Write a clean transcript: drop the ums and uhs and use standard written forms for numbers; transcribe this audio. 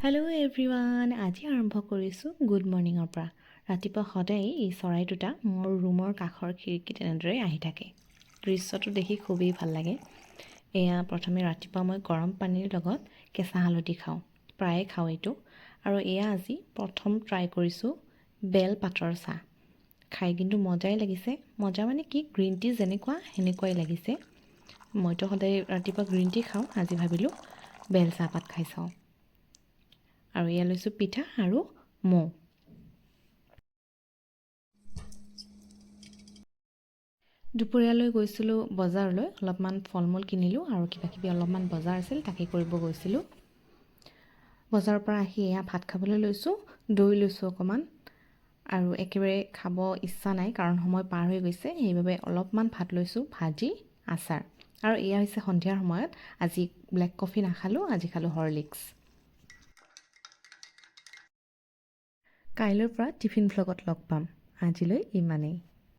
Hello' everyone, আজি আৰম্ভ কৰিছোঁ গুড মৰ্ণিঙৰ পৰা। ৰাতিপুৱা সদায় এই চৰাই দুটা মোৰ ৰুমৰ কাষৰ খিৰিকী তেনেদৰে আহি থাকে। দৃশ্যটো দেখি খুবেই ভাল লাগে। এয়া প্ৰথমে ৰাতিপুৱা মই গৰম পানীৰ লগত কেঁচা হালধি খাওঁ, প্ৰায়ে খাওঁ এইটো। আৰু এয়া আজি প্ৰথম ট্ৰাই কৰিছোঁ বেল পাতৰ চাহ। খাই কিন্তু মজাই লাগিছে। মজা মানে কি, গ্ৰীণ টি যেনেকুৱা সেনেকুৱাই লাগিছে। মইতো সদায় ৰাতিপুৱা গ্ৰীণ টি খাওঁ, আজি ভাবিলোঁ বেল চাহপাত খাই চাওঁ। আৰু এয়া লৈছোঁ পিঠা আৰু মৌ। দুপৰীয়ালৈ গৈছিলোঁ বজাৰলৈ, অলপমান ফল মূল কিনিলোঁ আৰু কিবাকিবি অলপমান বজাৰ আছিল, তাকে কৰিব গৈছিলোঁ। বজাৰৰ পৰা আহি এয়া ভাত খাবলৈ লৈছোঁ, দৈ লৈছোঁ অকণমান। আৰু একেবাৰে খাব ইচ্ছা নাই কাৰণ সময় পাৰ হৈ গৈছে, সেইবাবে অলপমান ভাত লৈছোঁ, ভাজি, আচাৰ। আৰু এয়া হৈছে সন্ধিয়াৰ সময়ত। আজি ব্লেক কফি নাখালোঁ, আজি খালোঁ হৰলিক্স। কাইলৈৰ পৰা টিফিন ভ্লগত লগ পাম। আজিলৈ ইমানেই।